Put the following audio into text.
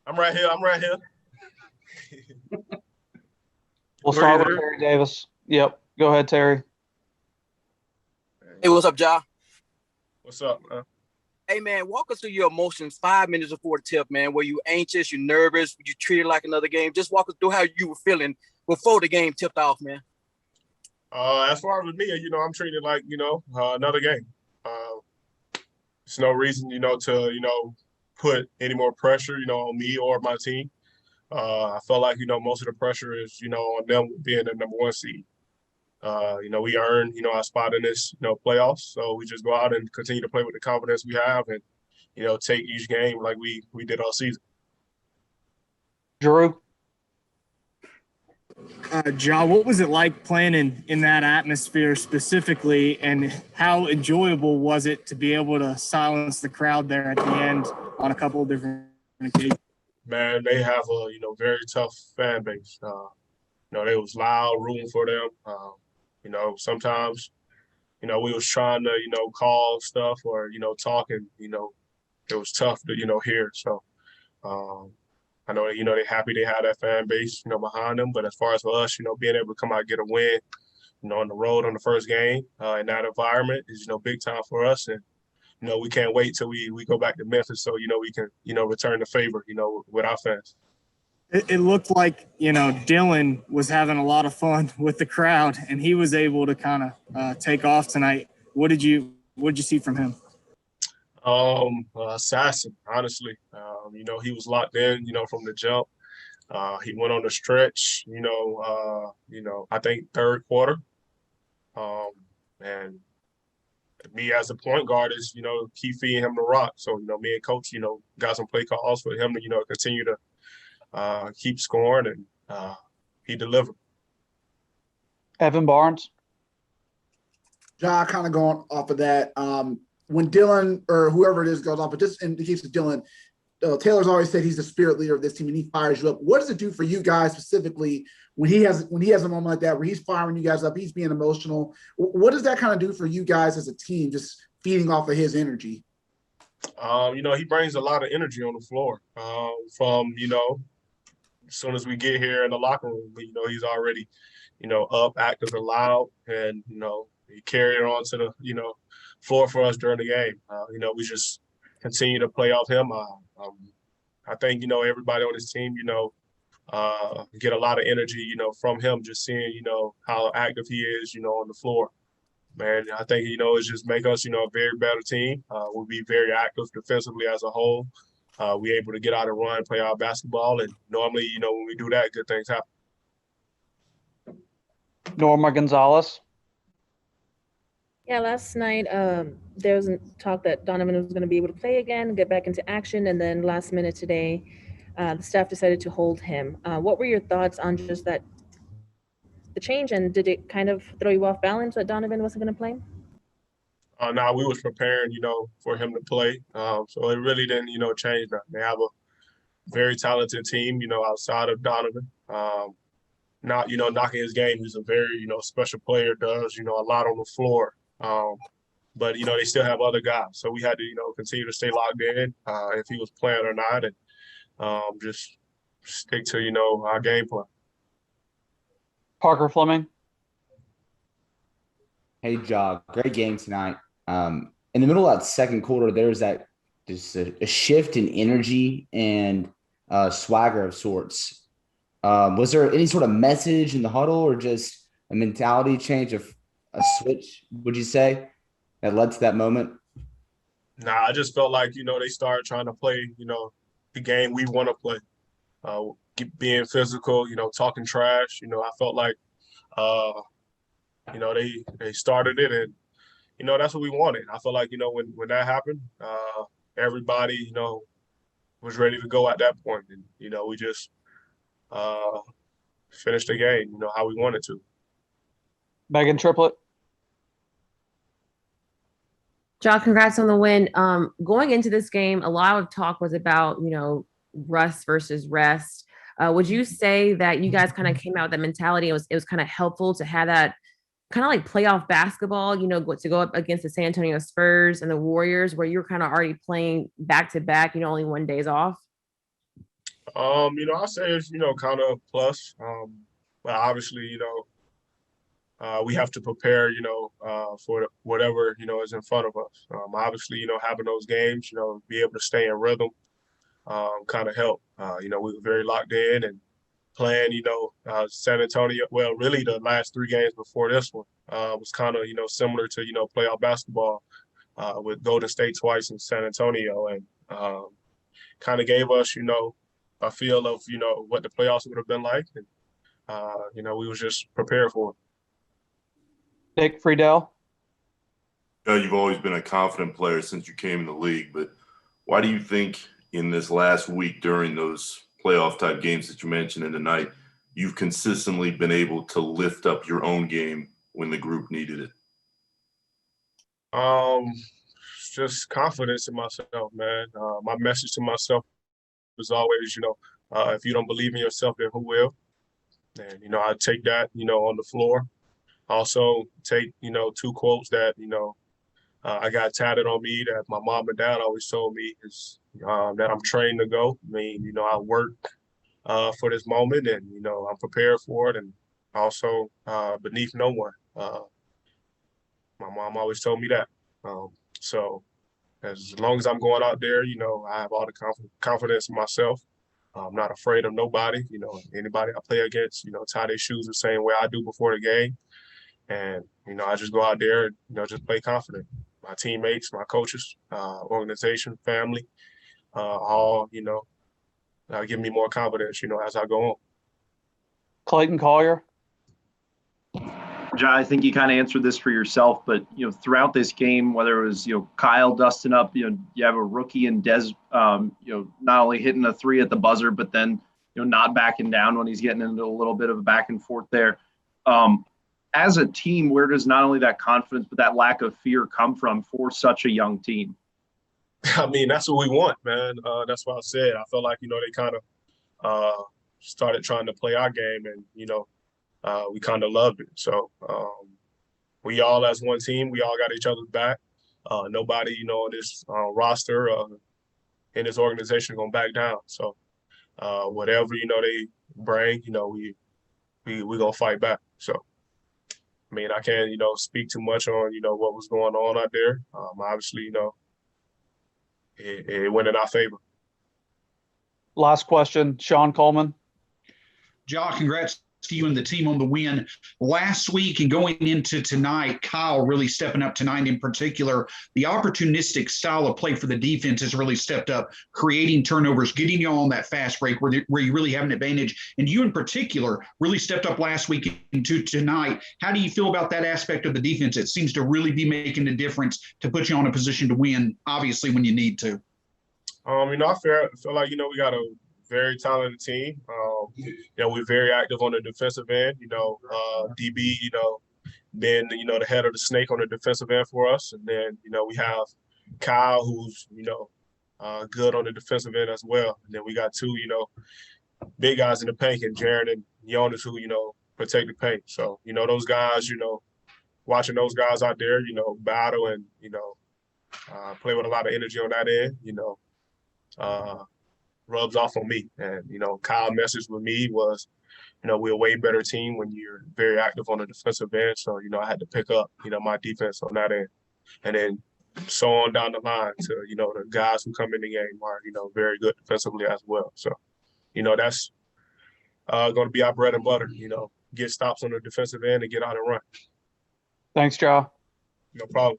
I'm right here. I'm right here. We'll Are you start with there? Terry Davis. Yep. Go ahead, Terry. Hey, what's up, Ja? What's up, man? Hey, man, walk us through your emotions 5 minutes before the tip, man. Were you anxious? You nervous? You treated it like another game? Just walk us through how you were feeling before the game tipped off, man. As far as me, I'm treated like another game. Uh, There's no reason, to put any more pressure, on me or my team. I felt like most of the pressure is on them being the number one seed. We earned our spot in this playoffs, so we just go out and continue to play with the confidence we have, and take each game like we did all season. Drew. Ja, what was it like playing in that atmosphere specifically, and how enjoyable was it to be able to silence the crowd there at the end on a couple of different occasions? Man, they have a very tough fan base. They was loud, rooting for them. Sometimes we was trying to call stuff or talking. It was tough to hear. So um, I know they happy they had that fan base behind them. But as far as for us, being able to come out and get a win, on the road on the first game in that environment is big time for us. And we can't wait till we go back to Memphis so we can return the favor with our fans. It looked like Dylan was having a lot of fun with the crowd, and he was able to kind of take off tonight. What did you see from him? Assassin, honestly. He was locked in, from the jump. He went on the stretch, I think third quarter. And me as a point guard is, keep feeding him the rock. So, me and coach, got some play calls for him to, continue to keep scoring, and he delivered. Evan Barnes. Ja, kind of going off of that. When Dylan or whoever it is goes off, but just in the case of Dylan, Taylor's always said he's the spirit leader of this team and he fires you up. What does it do for you guys specifically when he has a moment like that where he's firing you guys up, he's being emotional? What does that kind of do for you guys as a team, just feeding off of his energy? He brings a lot of energy on the floor. From as soon as we get here in the locker room, he's already up, active, and loud, and he carried it on to the floor for us during the game. We just continue to play off him. I think everybody on this team get a lot of energy from him, just seeing how active he is on the floor. Man, I think it's just make us a very better team. We'll be very active defensively as a whole. We able to get out and run, play our basketball, and normally when we do that, good things happen. Norma Gonzalez. Yeah, last night there was talk that Donovan was going to be able to play again, get back into action, and then last minute today, the staff decided to hold him. What were your thoughts on just that, the change, and did it kind of throw you off balance that Donovan wasn't going to play? Now we was preparing, for him to play, so it really didn't, change that. They have a very talented team, outside of Donovan. Not, knocking his game. He's a very, special player. Does, a lot on the floor. But they still have other guys, so we had to continue to stay locked in if he was playing or not, and just stick to our game plan. Parker Fleming. Hey, Ja, great game tonight. In the middle of that second quarter, there was that just a shift in energy and swagger of sorts. Was there any sort of message in the huddle or just a mentality change of a switch, would you say, that led to that moment? Nah, I just felt like, they started trying to play, the game we want to play. Being physical, talking trash. I felt like, they started it, and, that's what we wanted. I felt like, when that happened, everybody, was ready to go at that point. And, we just finished the game, how we wanted to. Megan Triplett. Ja, congrats on the win. Going into this game, a lot of talk was about, rust versus rest. Would you say that you guys kind of came out with that mentality? It was kind of helpful to have that kind of like playoff basketball, to go up against the San Antonio Spurs and the Warriors, where you're kind of already playing back to back, only one day's off? I say it's, kind of plus. But obviously, we have to prepare, for whatever, is in front of us. Obviously, having those games, be able to stay in rhythm, kind of help. We were very locked in and playing, San Antonio. Well, really the last 3 games before this one was kind of, similar to, playoff basketball with Golden State twice in San Antonio, and kind of gave us, a feel of, what the playoffs would have been like. And, we was just prepared for it. Nick Friedel. You've always been a confident player since you came in the league, but why do you think in this last week during those playoff type games that you mentioned in the night, you've consistently been able to lift up your own game when the group needed it? Just confidence in myself, man. My message to myself is always, if you don't believe in yourself, then who will? And, I take that, on the floor. Also take, 2 quotes that, I got tatted on me that my mom and dad always told me is that I'm trained to go. I mean, I work for this moment and, I'm prepared for it, and also beneath no one. My mom always told me that. So as long as I'm going out there, I have all the confidence in myself. I'm not afraid of nobody. Anybody I play against, tie their shoes the same way I do before the game. And, I just go out there and, just play confident. My teammates, my coaches, organization, family, all, give me more confidence, as I go on. Clayton Collier. Ja, I think you kind of answered this for yourself, but throughout this game, whether it was Kyle dusting up, you have a rookie and Des, not only hitting a 3 at the buzzer, but then not backing down when he's getting into a little bit of a back and forth there. As a team, where does not only that confidence but that lack of fear come from for such a young team? I mean, that's what we want, man. That's what I said. I felt like they kind of started trying to play our game, and we kind of loved it. So we all as one team, we all got each other's back. Nobody, on this roster in this organization gonna back down. So whatever, they bring, we gonna fight back. So, I mean, I can't, speak too much on, what was going on out there. Obviously, it went in our favor. Last question, Sean Coleman. Ja, congrats to you and the team on the win last week and going into tonight. Kyle really stepping up tonight in particular. The opportunistic style of play for the defense has really stepped up, creating turnovers, getting you on that fast break where you really have an advantage. And you in particular really stepped up last week into tonight. How do you feel about that aspect of the defense? It seems to really be making a difference to put you on a position to win, obviously, when you need to. I feel like, we got a very talented team. We're very active on the defensive end. DB, being the head of the snake on the defensive end for us, and then we have Kyle, who's good on the defensive end as well. And then we got 2 big guys in the paint, and Jaren and Jonas, who protect the paint. So those guys, watching those guys out there, battle and play with a lot of energy on that end. Rubs off on me. And, Kyle's message with me was, we're a way better team when you're very active on the defensive end. So, I had to pick up, my defense on that end. And then so on down the line to, the guys who come in the game are, very good defensively as well. So, that's going to be our bread and butter, get stops on the defensive end and get out and run. Thanks, Ja. No problem.